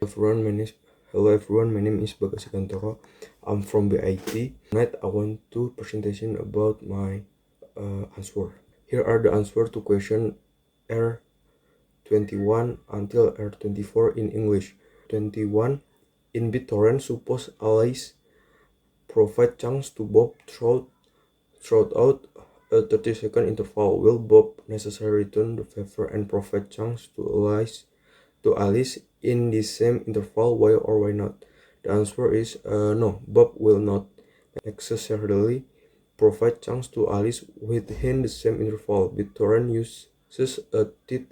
Everyone, hello everyone, my name is Bagas Kantoro. I'm from BIT. Tonight I want to presentation about my answer. Here are the answer to question R21 until R24 in English. 21. In BitTorrent, suppose Alice provide chunks to Bob throughout a 30-second interval. Will Bob necessarily return the favor and provide chunks to Alice in the same interval? Why or why not? The answer is no. Bob will not necessarily provide chunks to Alice within the same interval. BitTorrent uses a tit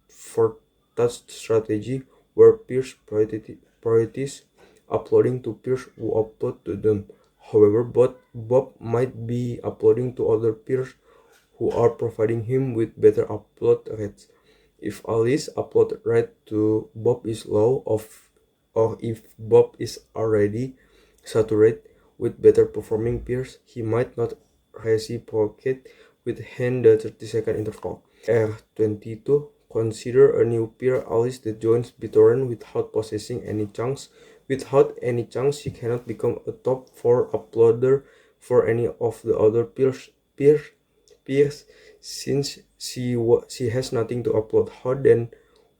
for tat strategy where peers priorities uploading to peers who upload to them. However, Bob might be uploading to other peers who are providing him with better upload rates. If Alice's upload rate to Bob is low, or if Bob is already saturated with better performing peers, he might not reciprocate within the 30-second interval. R22. Consider a new peer, Alice, that joins BitTorrent without possessing any chunks. Without any chunks, she cannot become a top 4 uploader for any of the other peers since she has nothing to upload. How then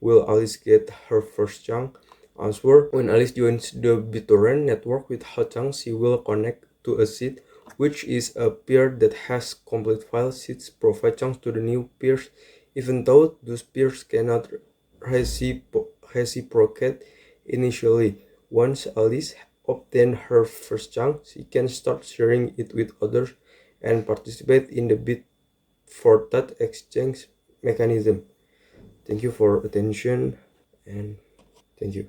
will Alice get her first chunk? Answer: when Alice joins the BitTorrent network without chunks, she will connect to a seed, which is a peer that has complete file. Seeds provide chunks to the new peers, even though those peers cannot reciprocate initially. Once Alice obtains her first chunk, she can start sharing it with others and participate in the bit for that exchange mechanism. Thank you for attention and thank you.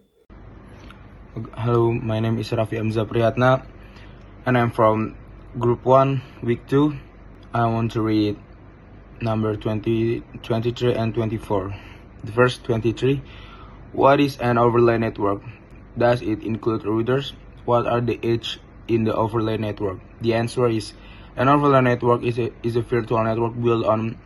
Hello, my name is Raffi Amza Priyatna and I'm from Group 1, Week 2. I want to read number 20, 23 and 24. The first 23. What is an overlay network? Does it include routers? What are the edges in the overlay network? The answer is an overlay network is a virtual network built on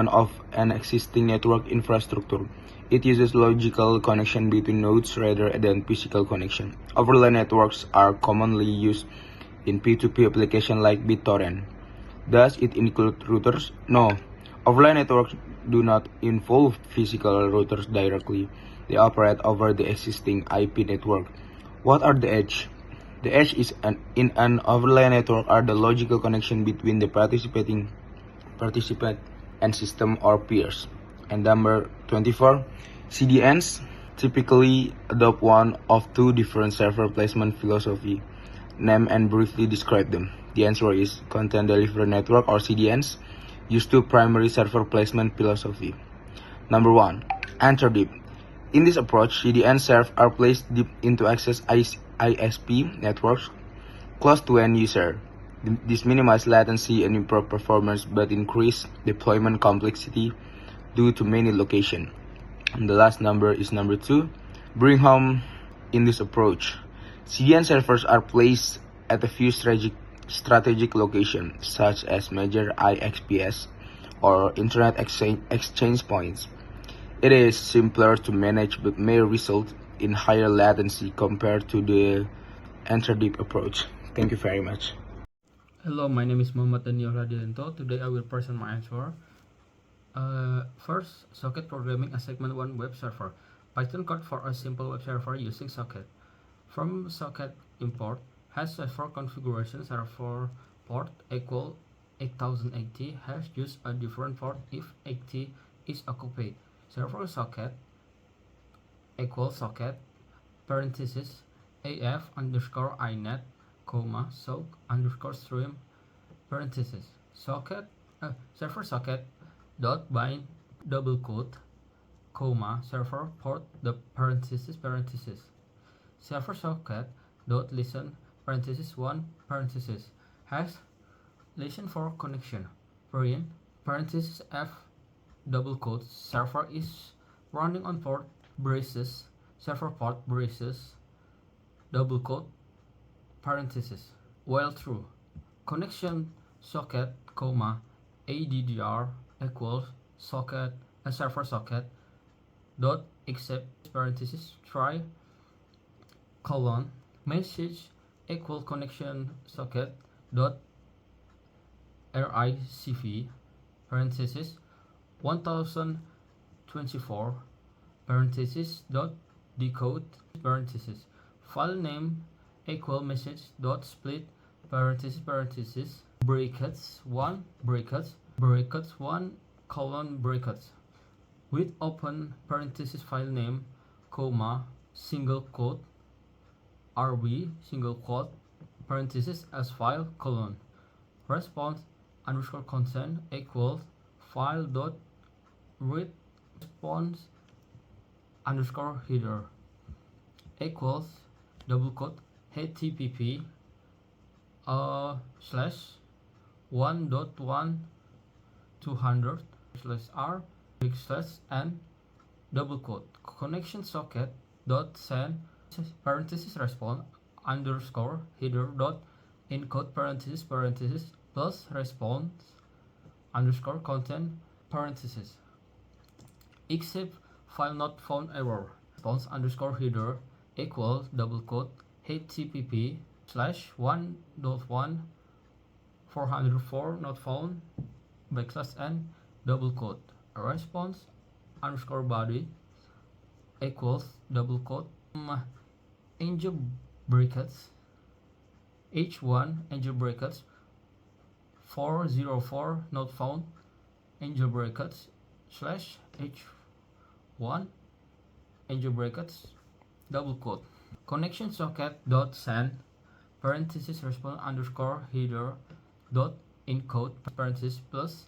of an existing network infrastructure. It uses logical connection between nodes rather than physical connection. Overlay networks are commonly used in P2P applications like BitTorrent. Does it include routers? No. Overlay networks do not involve physical routers directly. They operate over the existing IP network. What are the edges? The edge in an overlay network are the logical connection between the participant and system or peers. And number 24, CDNs typically adopt one of two different server placement philosophy. Name and briefly describe them. The answer is Content Delivery Network or CDNs use two primary server placement philosophy. Number 1, enter deep. In this approach, CDN servers are placed deep into access ISP networks close to end user. This minimizes latency and improves performance but increase deployment complexity due to many locations. And the last number is number 2. Bring home in this approach. CDN servers are placed at a few strategic locations such as major IXPS or internet exchange points. It is simpler to manage but may result in higher latency compared to the enter deep approach. Thank you very much. Hello, my name is Muhammad Daniel Radianto. Today I will present my answer. First, socket programming a segment 1 web server. Python code for a simple web server using socket. From socket import has server configuration server port equal 8080 has used a different port if 80 is occupied. Server socket equal socket parenthesis AF underscore inet soak underscore stream parenthesis server socket dot bind double quote server port the parenthesis server socket dot listen parenthesis 1 parenthesis has listen for connection parenthesis F double quote server is running on port braces server port braces double quote parenthesis while true connection socket ADDR equals socket server socket dot except parenthesis try message equal connection socket dot RICV parenthesis 1024 parenthesis dot decode parenthesis file name equal message dot split parenthesis brackets 1 brackets 1 colon brackets with open parenthesis file name comma single quote RB single quote parenthesis as file colon response underscore content equals file dot read response underscore header equals double quote http slash 1.1 200 slash r slash n double quote connection socket dot send parenthesis response underscore header dot encode parenthesis plus response underscore content parenthesis except file not found error response underscore header equals double quote http slash 1.1 404 not found backslash n double quote response underscore body equals double quote angel brackets h1 angel brackets 404 not found angel brackets slash h1 angel brackets double quote connection socket dot send parenthesis response underscore header dot encode parenthesis plus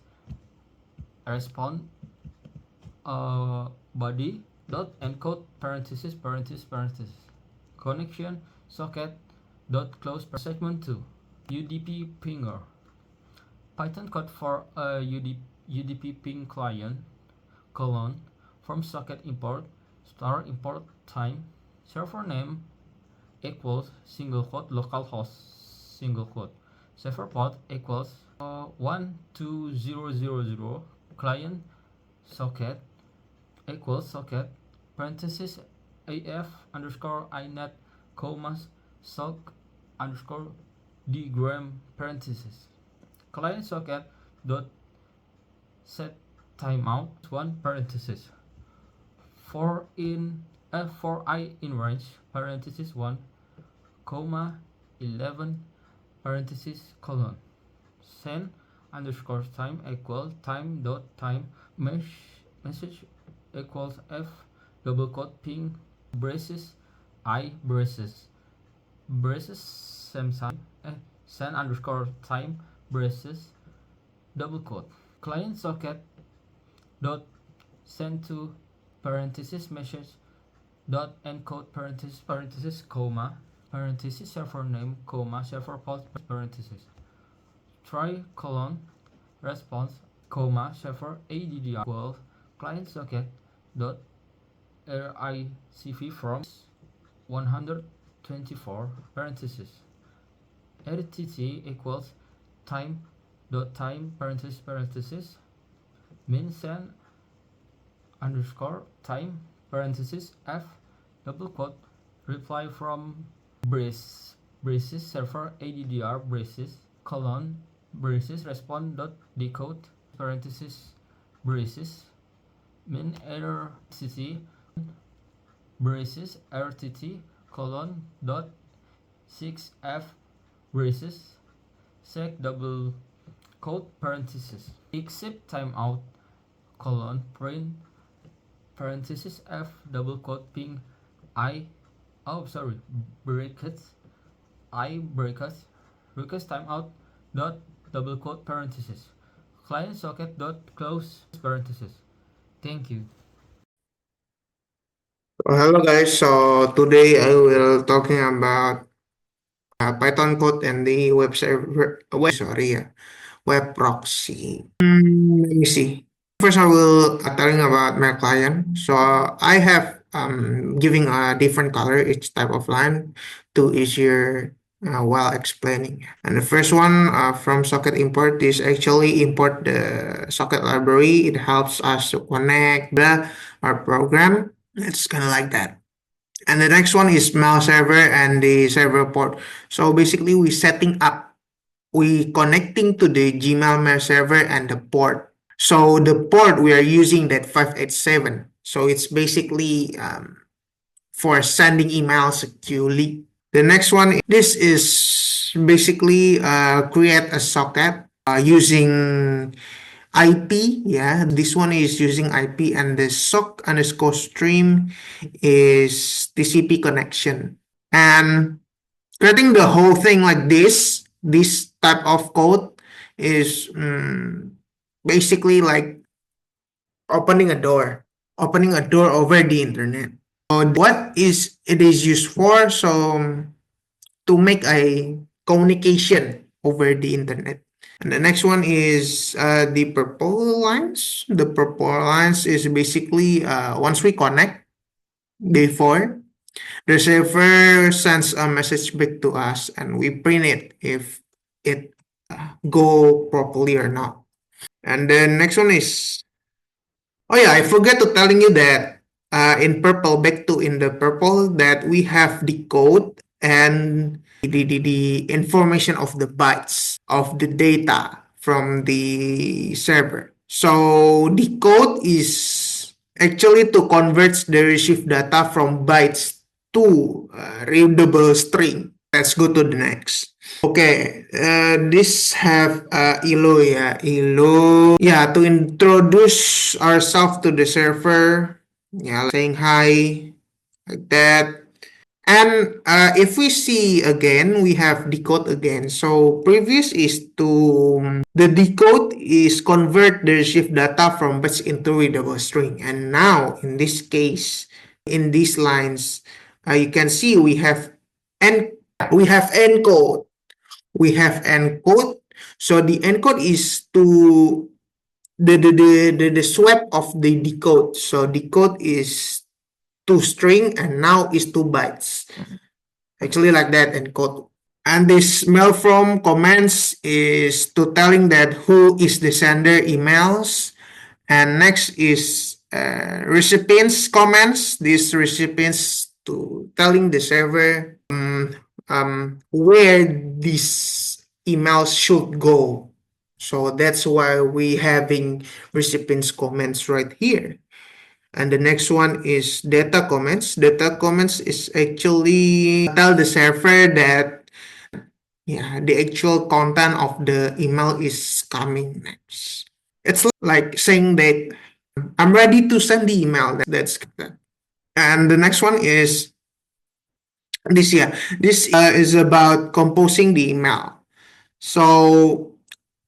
response body dot encode parenthesis connection socket dot close segment 2 UDP pinger Python code for a UDP ping client colon from socket import star import time server name equals single quote localhost single quote server port equals 12000 client socket equals socket parenthesis af underscore inet comma sock underscore dgram parenthesis client socket dot set timeout 1 parenthesis for I in range parenthesis 1 comma 11 parenthesis colon send underscore time equal time dot time message equals f double quote ping braces I braces send underscore time braces double quote client socket dot send to parenthesis message dot encode parenthesis comma parenthesis server name comma server port parenthesis try colon response comma server addr equals client socket dot RICV from 124 parenthesis RTT equals time dot time parenthesis min send underscore time parenthesis f double quote reply from braces server addr braces colon braces respond dot decode parenthesis braces min error cc braces rtt colon dot 6f braces sec double quote parenthesis except timeout colon print parenthesis f double quote ping brackets I brackets request timeout dot double quote parenthesis client socket dot close parenthesis. Thank you. Hello guys, so today I will talking about Python code and the web server, web proxy. Let me see. First, I will telling about my client. So I have giving a different color each type of line to easier while explaining. And the first one from socket import is actually import the socket library. It helps us to connect our program. It's kind of like that. And the next one is mail server and the server port. So basically we connecting to the Gmail mail server and the port. So the port we are using that 587. So it's basically for sending emails securely. The next one, this is basically create a socket using IP. Yeah, this one is using IP, and the sock underscore stream is TCP connection. And creating the whole thing like this type of code is basically like opening a door over the internet. So what is it is used for? So to make a communication over the internet. And the next one is the purple lines. The purple lines is basically once we connect before, the server sends a message back to us and we print it if it go properly or not. And the next one is, oh yeah, I forgot to telling you that in purple, in the purple, that we have the code and the information of the bytes of the data from the server. So the code is actually to convert the received data from bytes to readable string. Let's go to the next. Okay, this have Elo ya. Elo, yeah, to introduce ourselves to the server, yeah, saying hi, like that. And if we see again, we have decode again. So previous is to the decode is convert the received data from bytes into readable string. And now in this case, in these lines, you can see we have encode. We have encode. So the encode is to the swap of the decode. So decode is 2 string and now is 2 bytes. Actually like that encode. And this mail from comments is to telling that who is the sender emails. And next is recipients comments. These recipients to telling the server where these emails should go. So that's why we having recipients comments right here. And the next one is data comments. Data comments is actually tell the server that the actual content of the email is coming next. It's like saying that I'm ready to send the email. That's that. And the next one is this. Yeah, this is about composing the email. So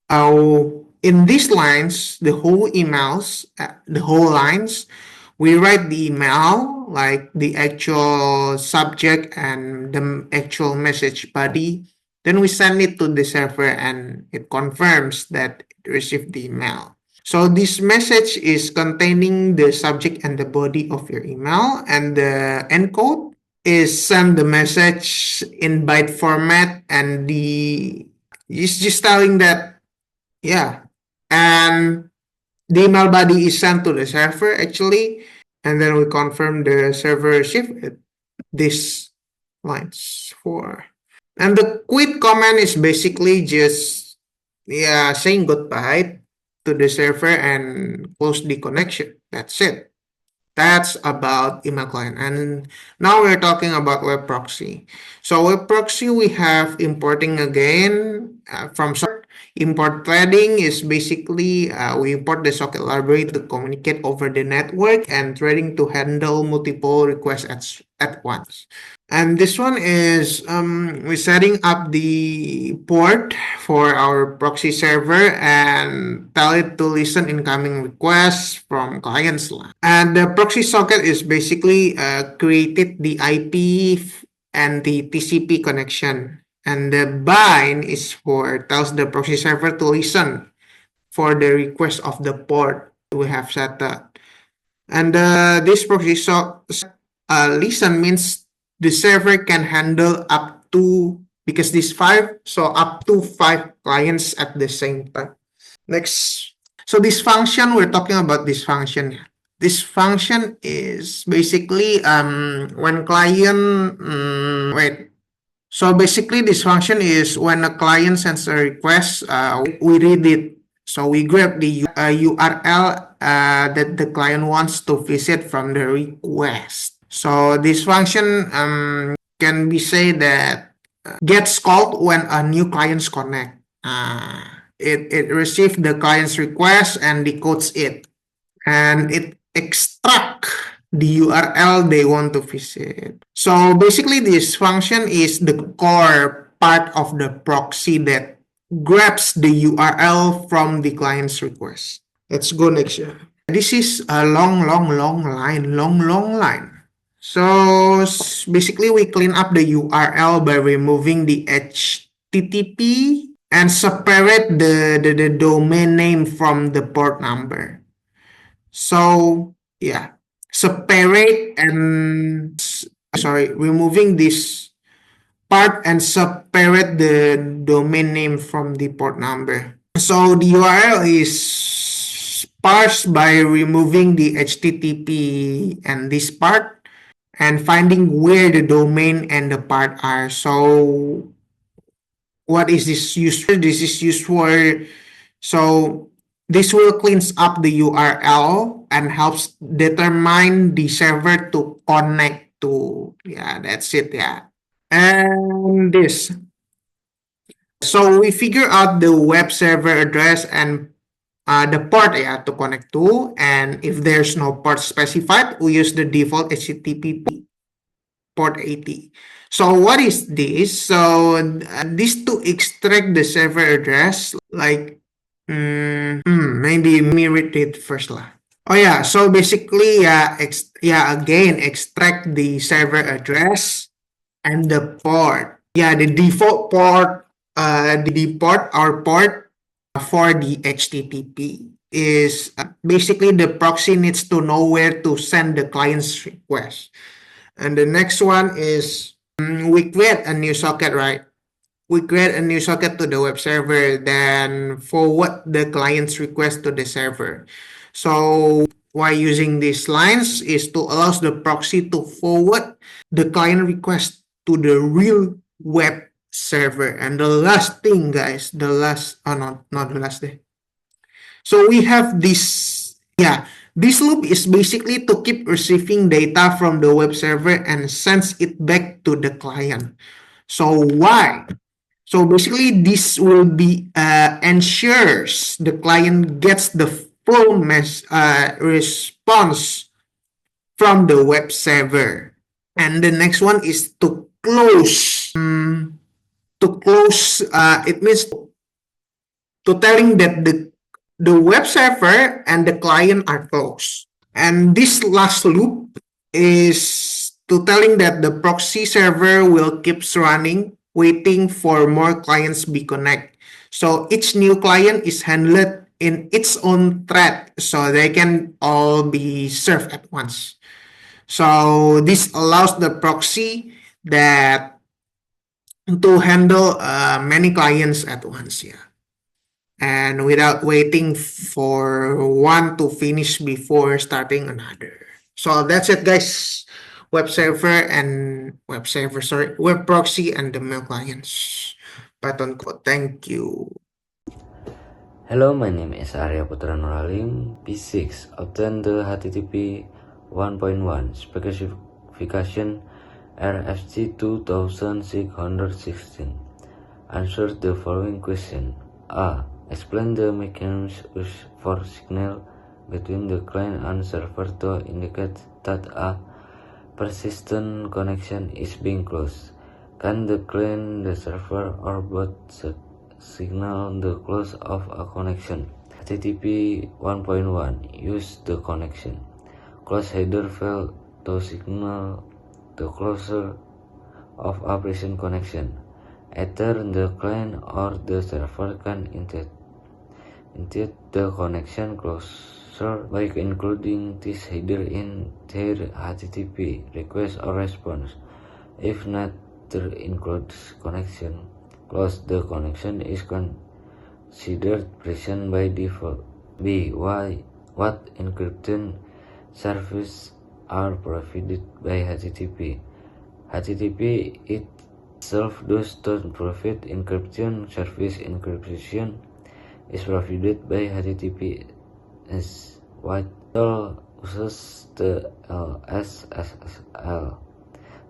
in these lines, the whole emails, the whole lines, we write the email like the actual subject and the actual message body. Then we send it to the server and it confirms that it received the email. So this message is containing the subject and the body of your email, and the encode is send the message in byte format, and it's just telling that and the email body is sent to the server actually, and then we confirm the server received these lines for. And the quit command is basically just saying goodbye to the server and close the connection. That's it. That's about email client. And now we're talking about web proxy. So web proxy, we have importing again from import threading is basically we import the socket library to communicate over the network, and threading to handle multiple requests at once. And this one is we're setting up the port for our proxy server and tell it to listen incoming requests from clients. And the proxy socket is basically created the IP and the TCP connection. And the bind is for tells the proxy server to listen for the request of the port we have set up. And this proxy listen means the server can handle up to, because this 5, so up to 5 clients at the same time. Next. So this function, we're talking about this function. This function is basically when client So basically this function is when a client sends a request, we read it. So we grab the URL that the client wants to visit from the request. So this function can be said that gets called when a new clients connect. It receives the client's request and decodes it, and it extract the URL they want to visit. So basically this function is the core part of the proxy that grabs the URL from the client's request. Let's go next. This is a long line. So basically we clean up the URL by removing the HTTP and separate the domain name from the port number. So yeah, removing this part and separate the domain name from the port number. So the URL is parsed by removing the HTTP and this part and finding where the domain and the part are. So what is this used for? This is used for, so this will cleans up the URL and helps determine the server to connect to. Yeah, that's it. Yeah. And this. So we figure out the web server address and the port to connect to. And if there's no port specified, we use the default HTTP port 80. So what is this? So this to extract the server address, like maybe me read it first lah. Oh yeah, so basically again extract the server address and the port. Yeah, the default port, our port for the HTTP is basically the proxy needs to know where to send the client's request. And the next one is we create a new socket, right? We create a new socket to the web server, then forward the client's request to the server. So why using these lines is to allow the proxy to forward the client request to the real web server. And the last thing, guys, not the last day. So we have this, this loop is basically to keep receiving data from the web server and sends it back to the client. So why? So basically this will be ensures the client gets the full response from the web server. And the next one is to close. It means to telling that the web server and the client are close. And this last loop is to telling that the proxy server will keep running, waiting for more clients be connect. So each new client is handled in its own thread, so they can all be served at once. So this allows the proxy that to handle many clients at once, and without waiting for one to finish before starting another. So that's it, guys. Web proxy and the mail clients. Python code. Thank you. Hello, my name is Arya Putra Nuralim, P6. Obtain the HTTP 1.1 specification RFC 2616. Answer the following question. A. Explain the mechanism used for signal between the client and server to indicate that a persistent connection is being closed. Can the client, the server, or both signal the close of a connection? HTTP 1.1 use the connection close header file to signal the closure of a present connection. Either the client or the server can indicate the connection closure by including this header in their HTTP request or response. If neither includes connection close, the connection is considered present by default. B. What encryption services are provided by HTTP. HTTP itself does not provide encryption. Service encryption is provided by HTTP while uses the LSSL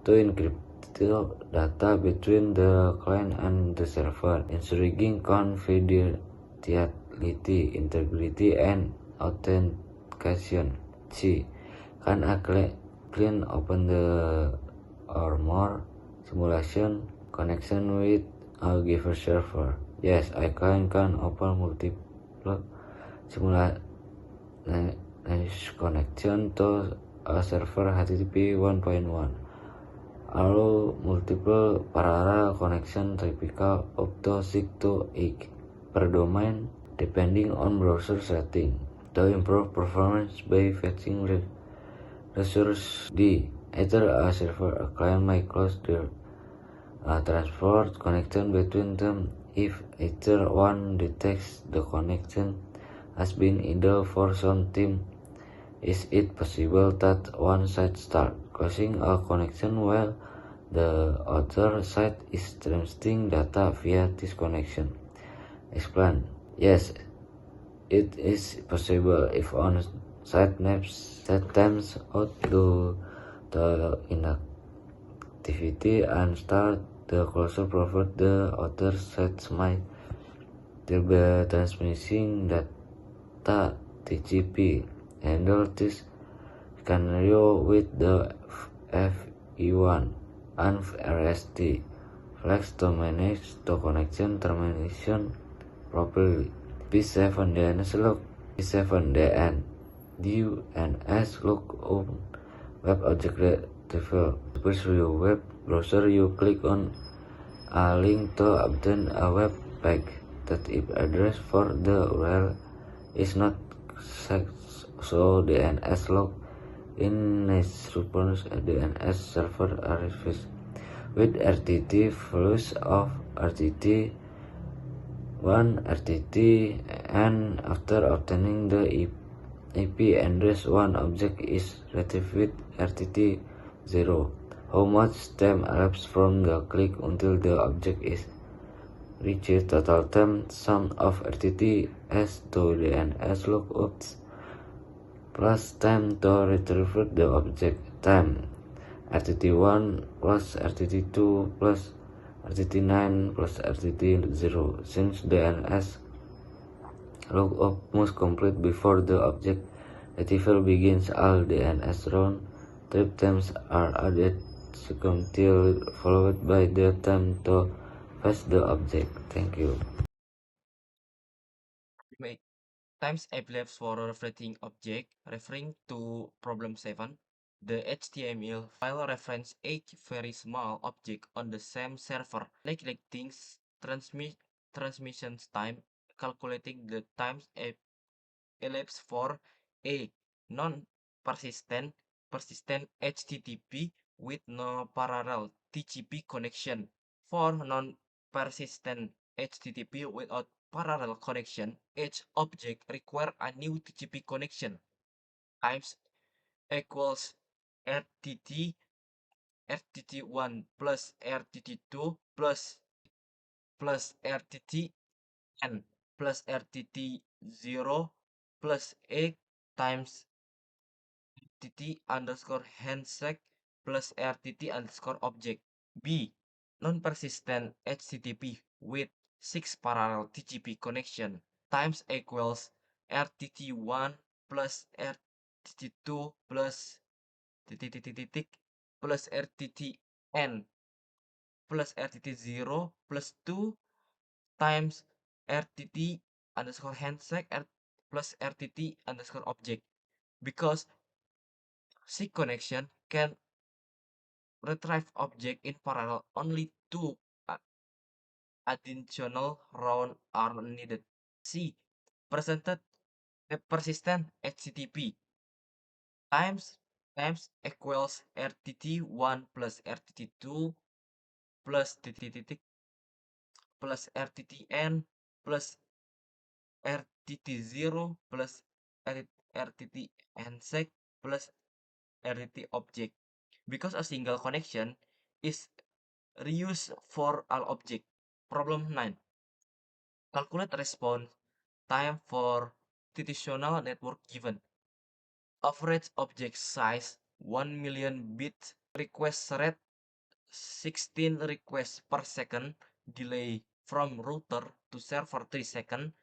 to encrypt the data between the client and the server, ensuring confidentiality, integrity, and authentication. C. Can a client open the or more simulation connection with a given server? Yes, a client can open multiple simulation connection to a server HTTP 1.1. Allow multiple parallel connection typical up to 6 to 8 per domain depending on browser setting. To improve performance by fetching resource D. Either a server or client may close their transport connection between them if either one detects the connection has been idle for some time. Is it possible that one side starts closing a connection while the other side is transmitting data via this connection? Explain. Yes, it is possible if one side times out the inactivity and start the closure provided the other side might still be transmitting data. TCP handle this scenario with the FE1 and RST flags to manage the connection termination properly. P7 DNS log. P7 DNS log on web object retrieval. First your web browser, you click on a link to obtain a web page. That if address for the URL is not set, so DNS log in response a DNS server arrives with RTT values of RTT 1 RTT, and after obtaining the IP address, one object is retrieved with RTT 0. How much time elapsed from the click until the object is reached? Total time sum of RTT S to DNS lookups plus time to retrieve the object. Time RTT1 plus RTT2 plus RTT9 plus RTT0. Since DNS lookup must complete before the object retrieval begins, all DNS round trip times are added sequentially followed by the time to fetch the object. Thank you. Make times elapsed for reflecting object. Referring to problem 7, the HTML file references 8 very small objects on the same server, neglecting transmission time, calculating the times elapsed for a non-persistent persistent HTTP with no parallel TCP connection. For non-persistent HTTP without parallel connection, each object requires a new TCP connection. Times equals RTT1 plus RTT2 plus RTTN plus RTT0 plus A times RTT underscore handshake plus RTT underscore object. B. Non-persistent HTTP with 6 parallel TCP connection times equals RTT1 plus RTT2 plus plus RTTN plus RTT0 plus 2 times RTT underscore handshake plus RTT underscore object, because SIG connection can retrieve object in parallel. Only 2 additional rounds are needed. C. Persistent HTTP times equals RTT1 plus RTT2 plus plus RTTN plus RTT0 plus RTT handshake plus RT object, because a single connection is reused for all objects. Problem 9. Calculate response time for traditional network given. Average object size 1 million bits, request rate 16 requests per second, delay from router to server 3 seconds,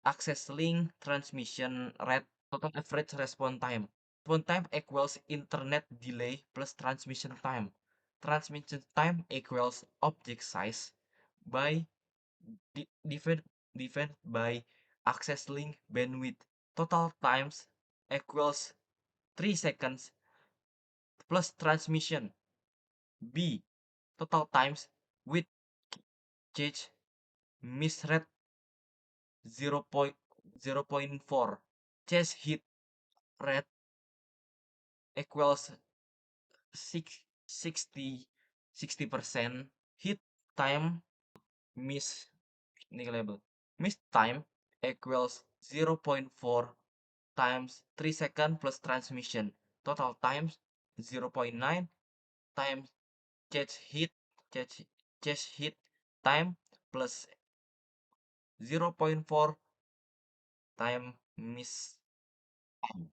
access link transmission rate, total average response time. Response time equals internet delay plus transmission time. Transmission time equals object size by divided by access link bandwidth. Total times equals 3 seconds plus transmission. B. Total times with gauge miss rate 0.4. Chase hit rate equals 60%. Hit time miss negligible. Miss time equals 0.4 times 3 seconds plus transmission. Total times 0.9 times chase hit time plus 0.4 time miss time.